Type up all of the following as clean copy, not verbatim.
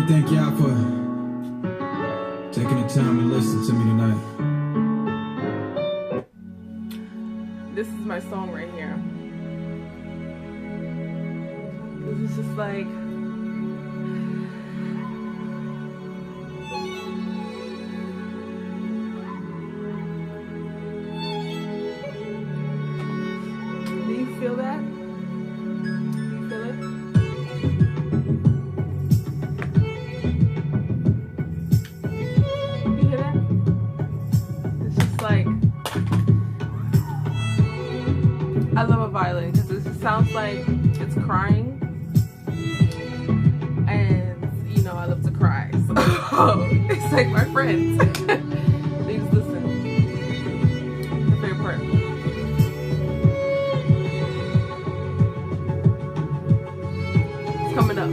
want to thank y'all for taking the time to listen to me tonight. This is my song right here. This is just like, do you feel that? Do you feel it? You hear that? It's just like, I love a violin because it just sounds like it's crying, and you know I love to cry, so it's like my friends. They just listen. My favorite part. It's coming up.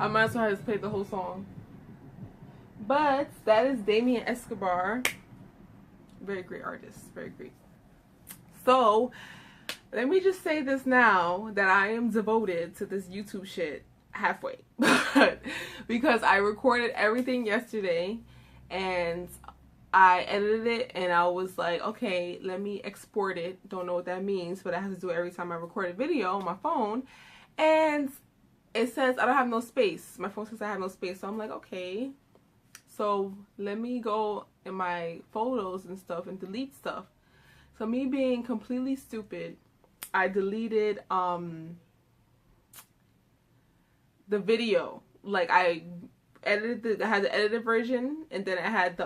I might as well just play the whole song. But that is Damien Escobar. Very great artist. Very great. So, let me just say this now that I am devoted to this YouTube shit halfway. Because I recorded everything yesterday and I edited it and I was like, okay, let me export it. Don't know what that means, but I have to do it every time I record a video on my phone. And it says I don't have no space. My phone says I have no space. So I'm like, okay. So let me go in my photos and stuff and delete stuff. So me being completely stupid, I deleted the video. Like I edited I had the edited version, and then I had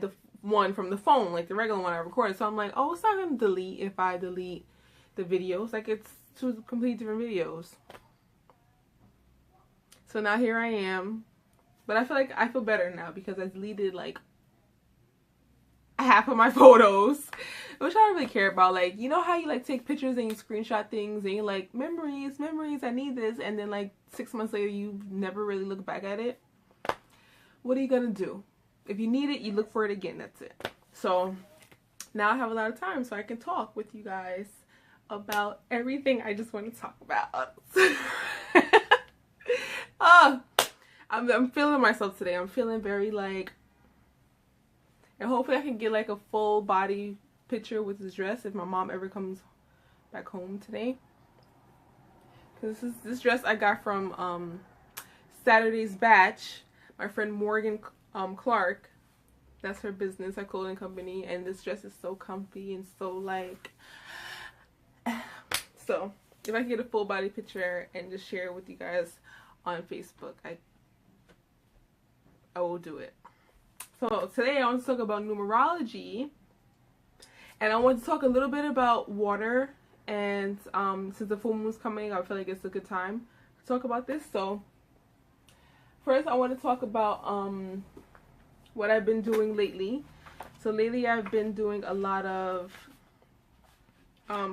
the one from the phone, like the regular one I recorded. So I'm like, oh, it's not gonna delete if I delete the videos. Like it's two completely different videos. So now here I am, but I feel better now because I deleted like half of my photos, which I don't really care about. Like, you know how you like take pictures and you screenshot things and you're like, memories, I need this, and then like 6 months later you never really look back at it. What are you gonna do? If you need it, you look for it again. That's it. So now I have a lot of time so I can talk with you guys about everything I just want to talk about. I'm feeling myself today. I'm feeling very like, and hopefully I can get like a full body picture with this dress if my mom ever comes back home today. Because this dress I got from Saturday's Batch. My friend Morgan Clark. That's her business, her clothing company. And this dress is so comfy and so like... So, if I can get a full body picture and just share it with you guys on Facebook, I will do it. So, today I want to talk about numerology. And I want to talk a little bit about water. And since the full moon's coming, I feel like it's a good time to talk about this. So, first I want to talk about what I've been doing lately. So, lately I've been doing a lot of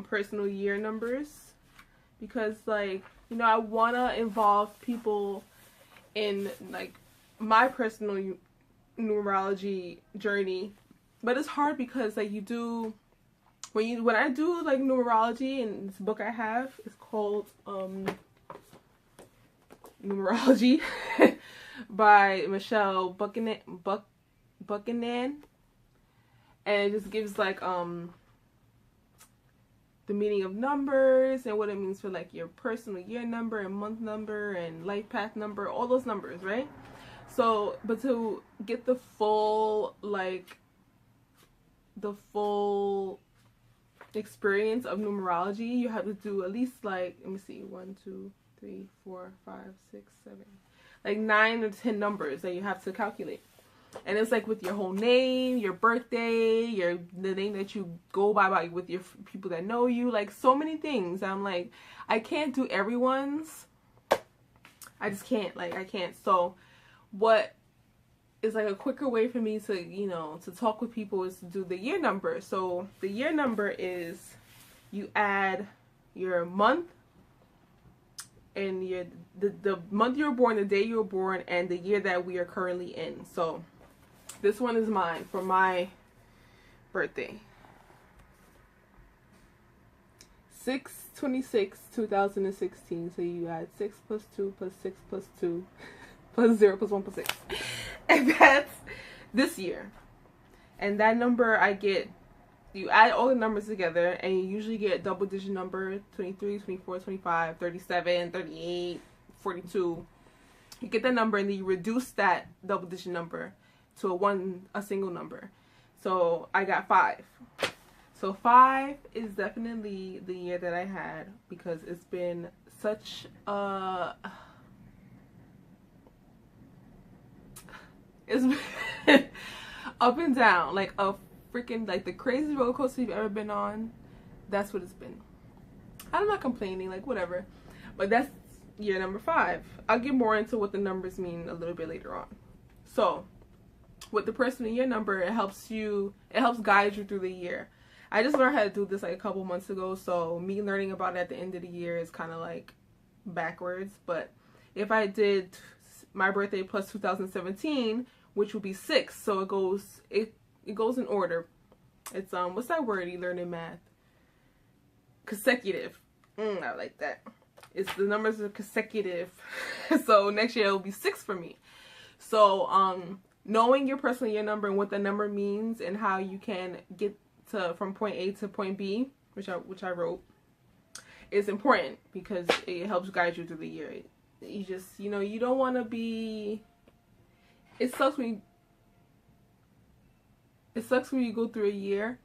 personal year numbers, because like, you know, I want to involve people in like my personal numerology journey, but it's hard because like when I do like numerology, and this book I have is called Numerology by Michelle Buchanan, and it just gives like the meaning of numbers and what it means for like your personal year number and month number and life path number, all those numbers, right? So, but to get the full experience of numerology, you have to do at least like, let me see, 1, 2, 3, 4, 5, 6, 7, like 9 or 10 numbers that you have to calculate. And it's like with your whole name, your birthday, the name that you go by with your people that know you, like so many things. I'm like, I can't do everyone's I just can't, like, I can't. So what is like a quicker way for me to, you know, to talk with people is to do the year number. So the year number is, you add your month and the month you were born, the day you were born, and the year that we are currently in. So this one is mine for my birthday. 6/26/2016. So you add 6 plus 2 plus 6 plus 2 plus 0 plus 1 plus 6. And that's this year. And that number I get, you add all the numbers together and you usually get a double digit number, 23, 24, 25, 37, 38, 42. You get that number and then you reduce that double digit number to a single number. So I got 5. So 5 is definitely the year that I had, because it's been such a, it's been up and down, like a freaking, like the crazy roller coaster you've ever been on. That's what it's been. I'm not complaining, like whatever, but that's year number 5. I'll get more into what the numbers mean a little bit later on. So with the personal year number, it helps guide you through the year. I just learned how to do this like a couple months ago, so me learning about it at the end of the year is kind of like backwards. But if I did my birthday plus 2017, which would be 6, so it goes in order. It's what's that word you learn in math? Consecutive. I like that. It's the numbers are consecutive. So next year it'll be 6 for me. So knowing your personal year number and what the number means and how you can get from point A to point B, which I wrote, is important because it helps guide you through the year. You just, you know, you don't want to be, it sucks when you go through a year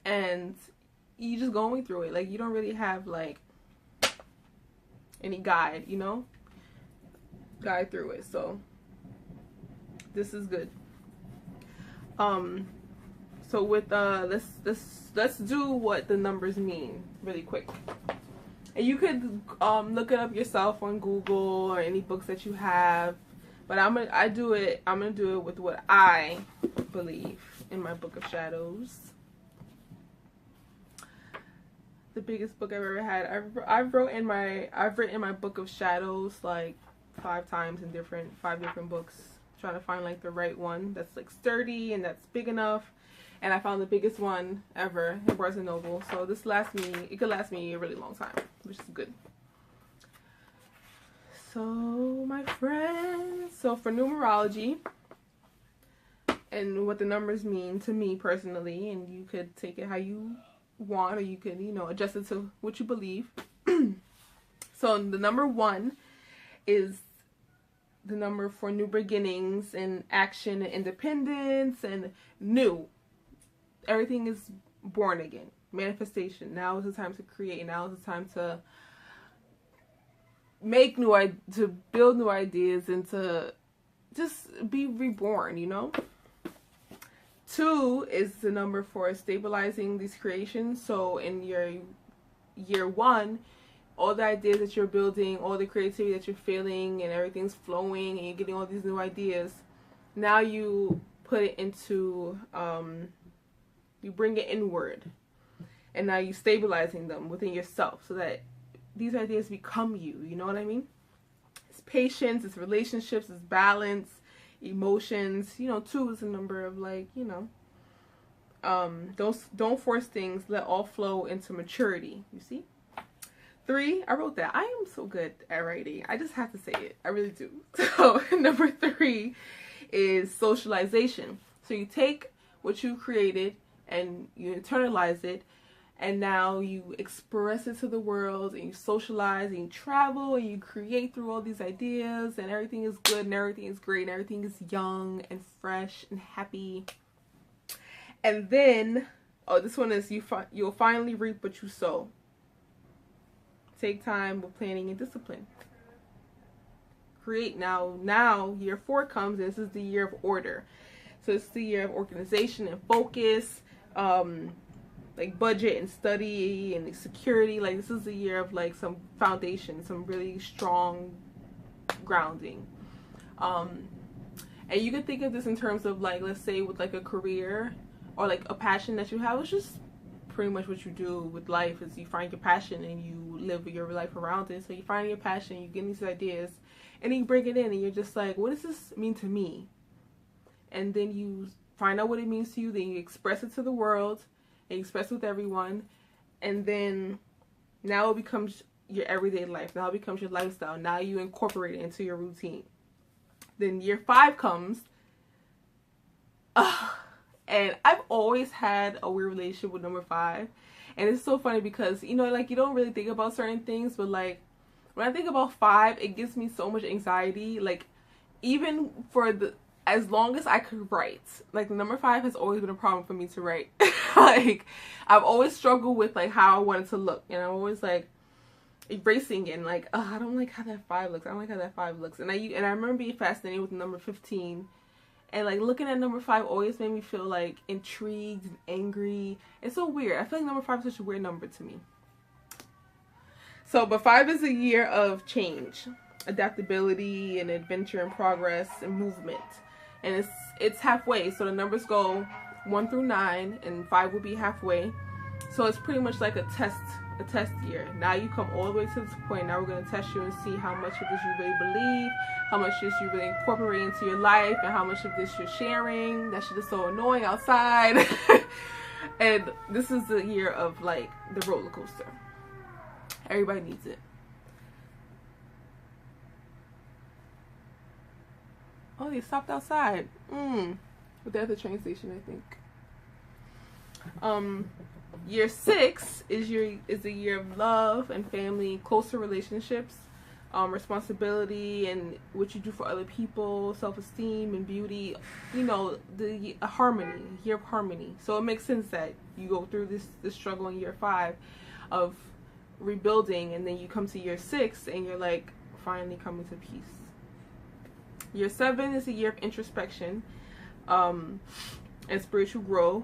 and you just going through it, like you don't really have like any guide, you know, guide through it. So this is good. So with let's do what the numbers mean really quick. And you could look it up yourself on Google or any books that you have. But I'm gonna do it with what I believe in my book of shadows. The biggest book I've ever had. I've written in my book of shadows like 5 times in 5 different books, trying to find like the right one that's like sturdy and that's big enough. And I found the biggest one ever at Barnes & Noble. So this it could last me a really long time, which is good. So my friends, so for numerology and what the numbers mean to me personally, and you could take it how you want, or you could, you know, adjust it to what you believe. So the number 1 is the number for new beginnings and action and independence and new. Everything is born again. Manifestation. Now is the time to create. Now is the time to build new ideas and to just be reborn, you know? 2 is the number for stabilizing these creations. So in your year 1, all the ideas that you're building, all the creativity that you're feeling, and everything's flowing and you're getting all these new ideas, now you put it into you bring it inward, and now you're stabilizing them within yourself so that these ideas become you. You know what I mean? It's patience, it's relationships, it's balance, emotions. You know, 2 is a number of like, you know, don't force things. Let all flow into maturity. You see? 3, I wrote that. I am so good at writing. I just have to say it. I really do. So number 3 is socialization. So you take what you created and you internalize it, and now you express it to the world, and you socialize, and you travel, and you create through all these ideas, and everything is good, and everything is great, and everything is young, and fresh, and happy. And then, oh, this one is you'll finally reap what you sow. Take time with planning and discipline. Create now year 4 comes, and this is the year of order. So it's the year of organization and focus, like budget and study and security. Like this is the year of like some foundation, some really strong grounding. And you can think of this in terms of like, let's say with like a career or like a passion that you have. It's just pretty much what you do with life is you find your passion and you live your life around it. So you find your passion, you get these ideas, and then you bring it in and you're just like, what does this mean to me? And then you find out what it means to you, then you express it to the world, and you express it with everyone, and then now it becomes your everyday life. Now it becomes your lifestyle. Now you incorporate it into your routine. Then year 5 comes, and I've always had a weird relationship with number 5, and it's so funny because, you know, like, you don't really think about certain things, but like when I think about 5, it gives me so much anxiety. Like, even for as long as I could write, like, number 5 has always been a problem for me to write. Like, I've always struggled with like how I wanted to look, and I'm always like erasing and like, I don't like how that 5 looks. I don't like how that 5 looks. And I remember being fascinated with number 15, and like looking at number 5 always made me feel like intrigued and angry. It's so weird. I feel like number 5 is such a weird number to me. So, but 5 is a year of change, adaptability, and adventure, and progress, and movement. And it's halfway. So the numbers go 1 through 9, and 5 will be halfway. So it's pretty much like a test year. Now you come all the way to this point. Now we're going to test you and see how much of this you really believe, how much of this you really incorporate into your life, and how much of this you're sharing. That shit is so annoying outside. And this is the year of like the roller coaster. Everybody needs it. Oh, they stopped outside. But they're at the train station, I think. Year 6 is the year of love and family, closer relationships, responsibility, and what you do for other people, self-esteem and beauty. You know, the harmony, year of harmony. So it makes sense that you go through this struggle in year 5 of rebuilding, and then you come to year 6 and you're like finally coming to peace. Year 7 is a year of introspection and spiritual growth.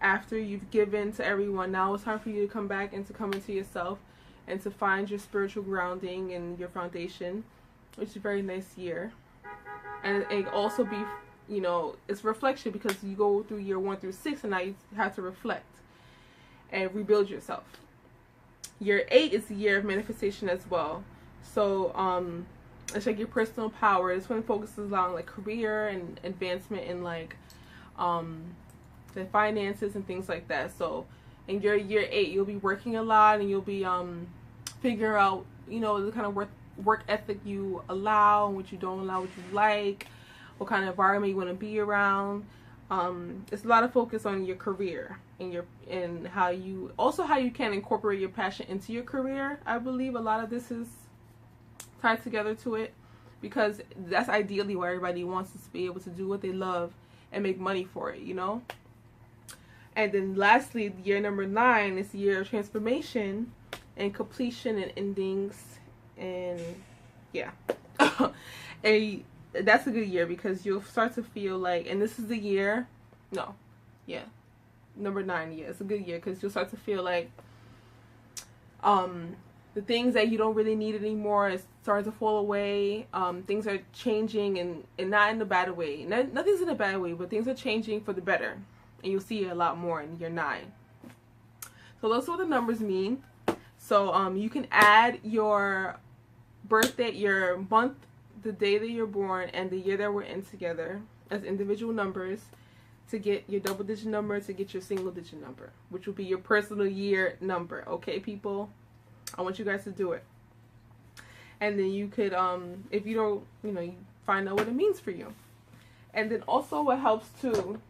After you've given to everyone, now it's time for you to come back and to come into yourself and to find your spiritual grounding and your foundation, which is a very nice year. And it also be, you know, it's reflection, because you go through year 1 through 6 and now you have to reflect and rebuild yourself. Year 8 is the year of manifestation as well. So it's like your personal power. This one focuses on like career and advancement in like the finances and things like that. So in your year 8, you'll be working a lot, and you'll be figure out, you know, the kind of work ethic you allow and what you don't allow, what you like, what kind of environment you want to be around. It's a lot of focus on your career and how you can incorporate your passion into your career. I believe a lot of this is tied together to it, because that's ideally what everybody wants, is to be able to do what they love and make money for it, you know. And then lastly, year number 9 is the year of transformation and completion and endings, and yeah. And that's a good year, because you'll start to feel like, and this is the year, number 9, yeah, it's a good year, because you'll start to feel like the things that you don't really need anymore is starting to fall away. Things are changing, and not in a bad way. Nothing's in a bad way, but things are changing for the better. And you'll see it a lot more in year 9. So those are what the numbers mean. So you can add your birthday, your month, the day that you're born, and the year that we're in together as individual numbers to get your double-digit number, to get your single-digit number, which will be your personal year number. Okay, people? I want you guys to do it. And then you could, if you don't, you know, you find out what it means for you. And then also what helps too,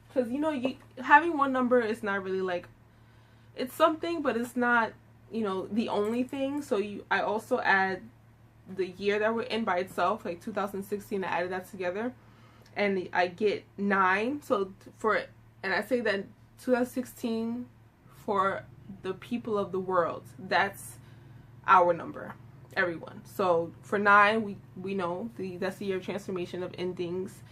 because, you know, having one number is not really like, it's something, but it's not, you know, the only thing. So I also add the year that we're in by itself, like 2016, I added that together, and I get 9. So and I say that 2016 for the people of the world, that's our number, everyone. So for 9, we know that's the year of transformation, of endings,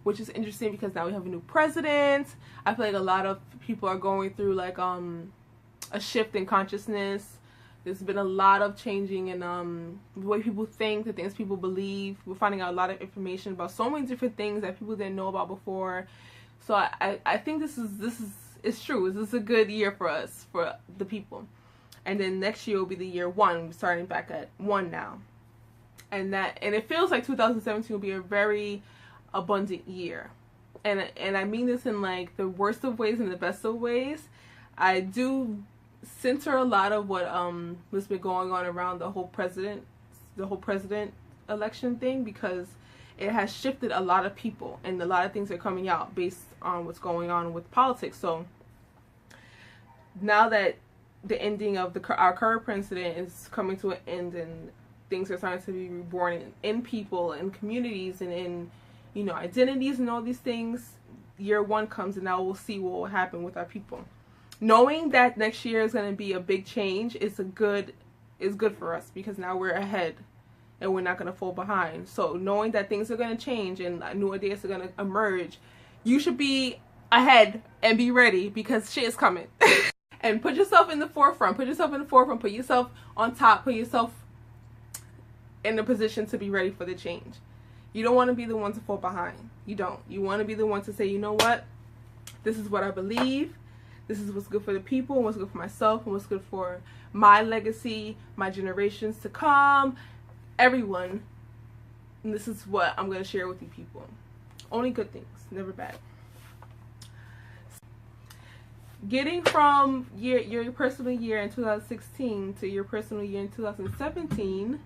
which is interesting because now we have a new president. I feel like a lot of people are going through like a shift in consciousness. There's been a lot of changing in the way people think, the things people believe. We're finding out a lot of information about so many different things that people didn't know about before. So I think this is it's true. This is a good year for us, for the people. And then next year will be the year 1. We're starting back at 1 now. And it feels like 2017 will be a very abundant year. And I mean this in like the worst of ways and the best of ways. I do center a lot of what's been going on around the whole president election thing, because it has shifted a lot of people and a lot of things are coming out based on what's going on with politics. So now that the ending of our current president is coming to an end and things are starting to be reborn in people and communities and in, you know, identities and all these things, year 1 comes, and now we'll see what will happen with our people. Knowing that next year is going to be a big change is good for us, because now we're ahead and we're not going to fall behind. So knowing that things are going to change and new ideas are going to emerge, you should be ahead and be ready, because shit is coming. And put yourself in the forefront. Put yourself in the forefront. Put yourself on top. Put yourself in a position to be ready for the change. You don't want to be the one to fall behind. You don't. You want to be the one to say, you know what? This is what I believe. This is what's good for the people, and what's good for myself, and what's good for my legacy, my generations to come, everyone. And this is what I'm going to share with you people. Only good things, never bad. Getting from your personal year in 2016 to your personal year in 2017,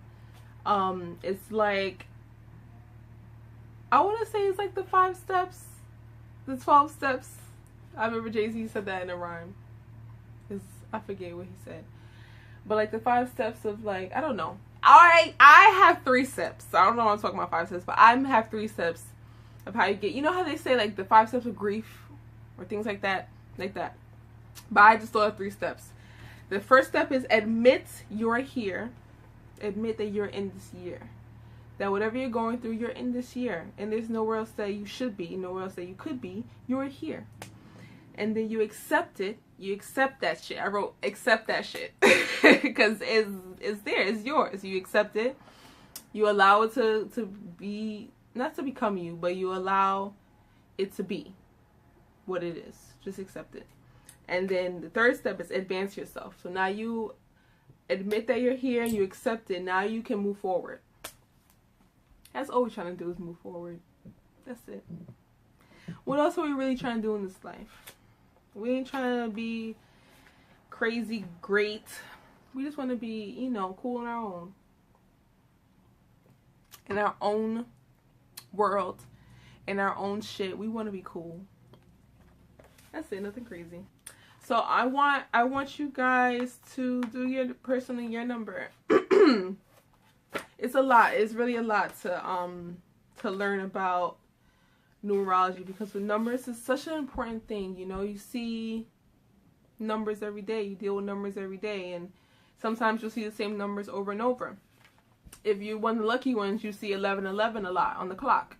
it's like, I want to say it's like the 5 steps, the 12 steps. I remember Jay-Z said that in a rhyme. I forget what he said. But like the 5 steps of like, I don't know. I have 3 steps. So I don't know why I'm talking about 5 steps, but I have 3 steps of how you get, you know how they say like the 5 steps of grief or things like that? Like that. But I just thought of 3 steps. The first step is admit you're here. Admit that you're in this year. That whatever you're going through, you're in this year. And there's nowhere else that you should be, nowhere else that you could be. You're here. And then you accept it. You accept that shit. I wrote accept that shit. Because it's there. It's yours. You accept it. You allow it to be, not to become you, but you allow it to be what it is. Just accept it. And then the third step is advance yourself. So now you admit that you're here. You accept it. Now you can move forward. That's all we're trying to do, is move forward. That's it. What else are we really trying to do in this life? We ain't trying to be crazy great. We just want to be, you know, cool in our own. In our own world. In our own shit. We want to be cool. That's it. Nothing crazy. So I want you guys to do your personal year number. It's a lot. It's really a lot to learn about numerology, because with numbers is such an important thing. You know, you see numbers every day. You deal with numbers every day, and sometimes you'll see the same numbers over and over. If you're one of the lucky ones, you see 1111 a lot on the clock.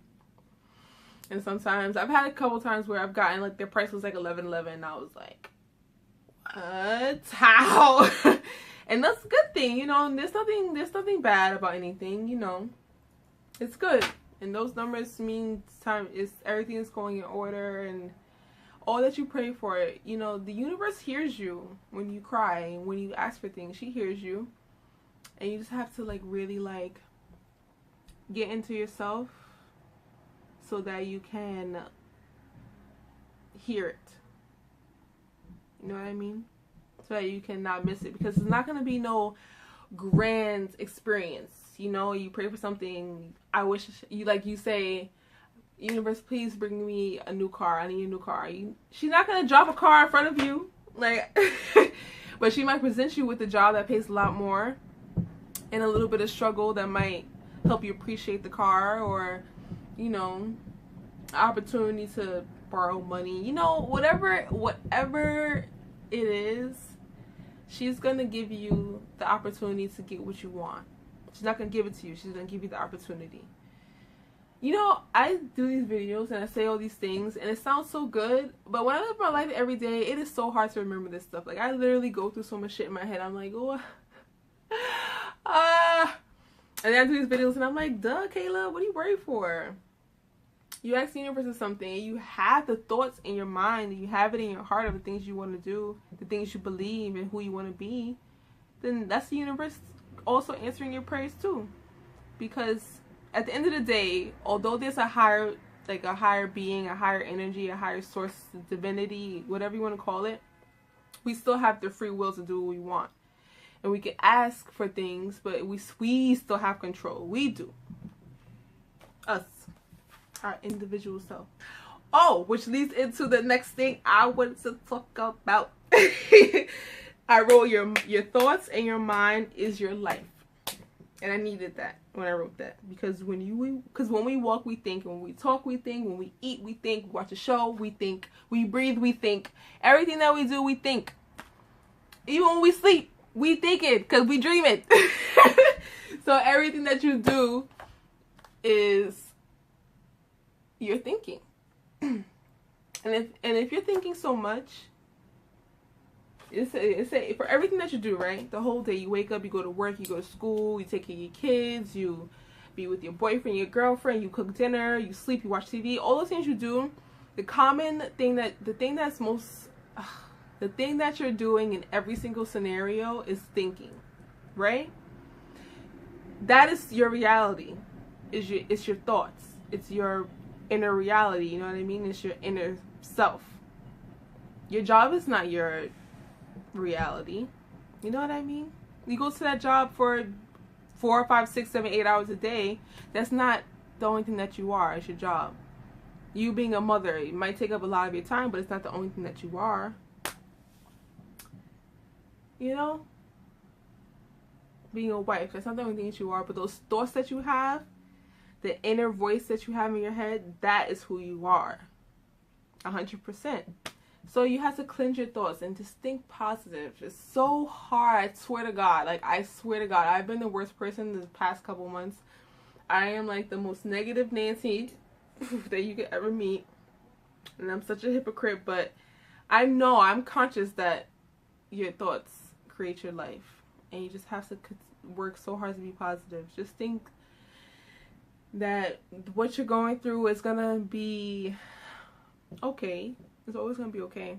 And sometimes I've had a couple times where I've gotten like their price was like 1111, and I was like, what? How? And that's a good thing, you know. There's nothing bad about anything, you know. It's good. And those numbers mean everything is going in order, and all that you pray for, you know, the universe hears you when you cry and when you ask for things. She hears you. And you just have to like really like get into yourself so that you can hear it. You know what I mean? So that you cannot miss it, because it's not going to be no grand experience. You know, you pray for something. I wish you say, universe, please bring me a new car. I need a new car. She's not going to drop a car in front of you. Like, but she might present you with a job that pays a lot more and a little bit of struggle that might help you appreciate the car, or, you know, opportunity to borrow money. You know, whatever it is, she's going to give you the opportunity to get what you want. She's not going to give it to you. She's going to give you the opportunity. You know, I do these videos and I say all these things and it sounds so good, but when I live my life every day, it is so hard to remember this stuff. Like, I literally go through so much shit in my head. I'm like, oh, And then I do these videos and I'm like, duh, Kayla, what are you worried for? You ask the universe something and you have the thoughts in your mind and you have it in your heart of the things you want to do, the things you believe and who you want to be, then that's the universe also answering your prayers too. Because at the end of the day, although there's a higher being, a higher energy, a higher source, divinity, whatever you want to call it, we still have the free will to do what we want. And we can ask for things, but we still have control. We do. Us. Our individual self. Oh, which leads into the next thing I wanted to talk about. I wrote your thoughts and your mind is your life. And I needed that when I wrote that. Because when we walk, we think. When we talk, we think. When we eat, we think. Watch a show, we think. We breathe, we think. Everything that we do, we think. Even when we sleep, we think it because we dream it. So everything that you do is you're thinking. And if you're thinking so much, it's for everything that you do, right? The whole day, you wake up, you go to work, you go to school, you take care of your kids, you be with your boyfriend, your girlfriend, you cook dinner, you sleep, you watch TV, all those things you do. The thing that you're doing in every single scenario is thinking, right? That is your reality. It's your thoughts. It's your inner reality, you know what I mean? It's your inner self. Your job is not your reality. You know what I mean? You go to that job for 4, 5, 6, 7, 8 hours a day. That's not the only thing that you are. It's your job. You being a mother, it might take up a lot of your time, but it's not the only thing that you are. You know? Being a wife, that's not the only thing that you are, but those thoughts that you have, the inner voice that you have in your head, that is who you are. 100%. So you have to cleanse your thoughts and just think positive. It's so hard. I swear to God. Like, I swear to God. I've been the worst person the past couple months. I am like the most negative Nancy that you could ever meet. And I'm such a hypocrite. But I know, I'm conscious that your thoughts create your life. And you just have to work so hard to be positive. Just think that what you're going through is going to be okay. It's always going to be okay.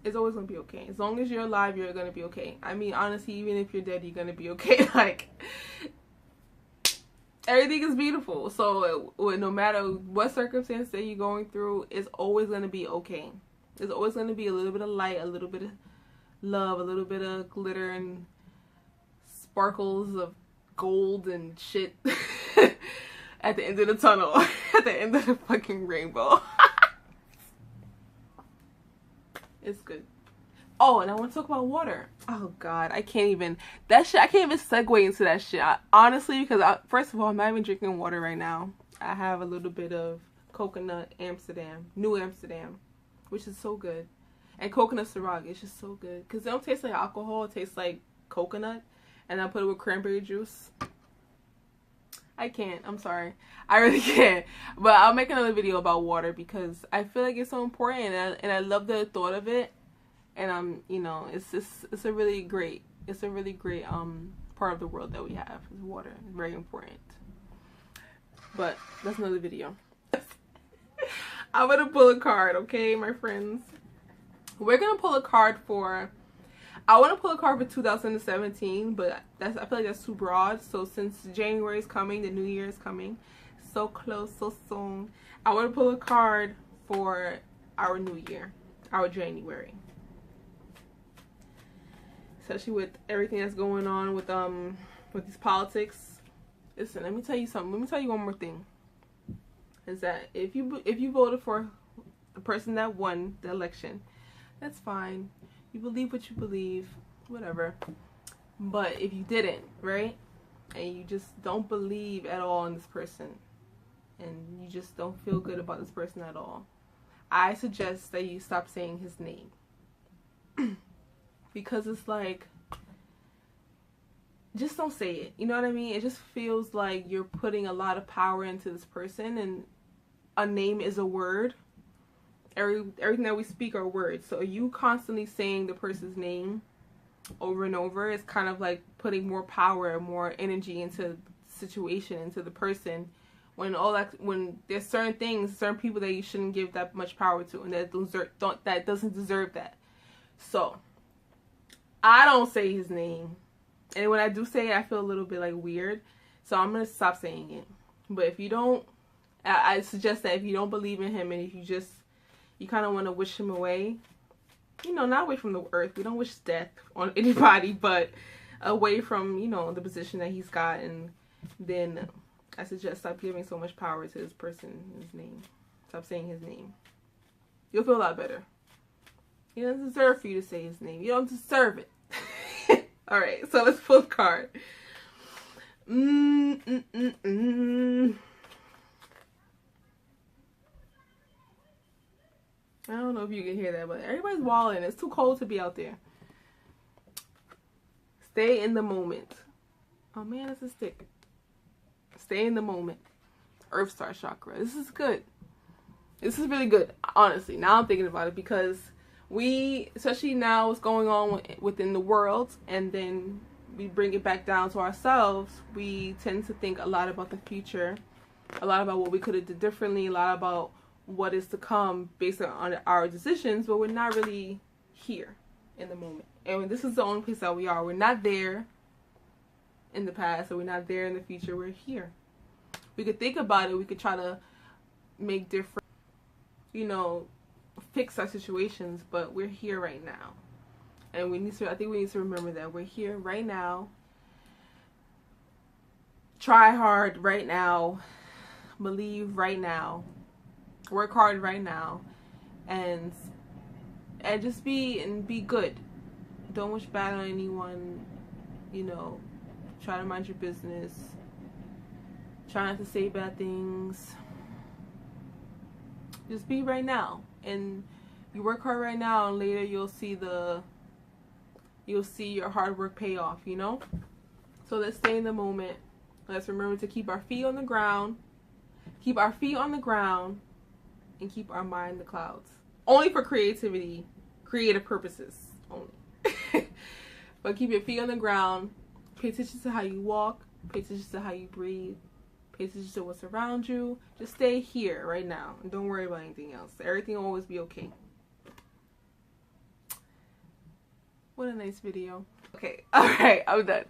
It's always going to be okay. As long as you're alive, you're going to be okay. I mean, honestly, even if you're dead, you're going to be okay. Like, everything is beautiful. So, no matter what circumstance that you're going through, it's always going to be okay. There's always going to be a little bit of light, a little bit of love, a little bit of glitter and sparkles of gold and shit at the end of the tunnel. At the end of the fucking rainbow. It's good. Oh, and I want to talk about water. Oh God, I can't even segue into that shit. Honestly, because first of all, I'm not even drinking water right now. I have a little bit of coconut New Amsterdam, which is so good. And coconut Ciroc, it's just so good. Because it don't taste like alcohol, it tastes like coconut. And I put it with cranberry juice. I can't. I'm sorry. I really can't. But I'll make another video about water because I feel like it's so important and I love the thought of it. And you know, it's a really great part of the world that we have is water. It's very important. But that's another video. I'm gonna pull a card, okay, my friends? We're gonna pull a card for I want to pull a card for 2017, but I feel like that's too broad. So since January is coming, the new year is coming, so close, so soon, I want to pull a card for our new year, our January. Especially with everything that's going on with these politics. Listen, let me tell you something. Let me tell you one more thing. Is that if you voted for the person that won the election, that's fine. You believe what you believe, whatever. But if you didn't, right? And you just don't believe at all in this person, and you just don't feel good about this person at all, I suggest that you stop saying his name. Because it's like, just don't say it. You know what I mean? It just feels like you're putting a lot of power into this person, and a name is a word. Everything that we speak are words. So you constantly saying the person's name, over and over, it's kind of like putting more power, more energy into the situation, into the person, when there's certain things, certain people that you shouldn't give that much power to, and that doesn't deserve that. So I don't say his name, and when I do say it, I feel a little bit like weird, so I'm gonna stop saying it. But if you don't, I suggest that if you don't believe in him, and if you kind of want to wish him away, you know, not away from the earth. We don't wish death on anybody, but away from, you know, the position that he's got. And then I suggest stop giving so much power to this person, his name. Stop saying his name. You'll feel a lot better. He doesn't deserve for you to say his name. You don't deserve it. Alright, so let's pull a card. I don't know if you can hear that, but everybody's walling. It's too cold to be out there. Stay in the moment. Oh man, it's a stick. Stay in the moment. Earth Star Chakra. This is good. This is really good, honestly. Now I'm thinking about it, because especially now what's going on within the world, and then we bring it back down to ourselves, we tend to think a lot about the future, a lot about what we could have did differently, a lot about what is to come based on our decisions, but we're not really here in the moment. And this is the only place that we are. We're not there in the past, or we're not there in the future. We're here. We could think about it. We could try to make different, you know, fix our situations, but we're here right now. And I think we need to remember that we're here right now. Try hard right now. Believe right now. Work hard right now, and just be good. Don't wish bad on anyone. You know, try to mind your business. Try not to say bad things. Just be right now, and you work hard right now, and later you'll see your hard work pay off. You know. So let's stay in the moment. Let's remember to keep our feet on the ground. Keep our feet on the ground. And keep our mind in the clouds. Only for creativity, creative purposes only. But keep your feet on the ground. Pay attention to how you walk. Pay attention to how you breathe. Pay attention to what's around you. Just stay here right now. And don't worry about anything else. Everything will always be okay. What a nice video. Okay. Alright. I'm done.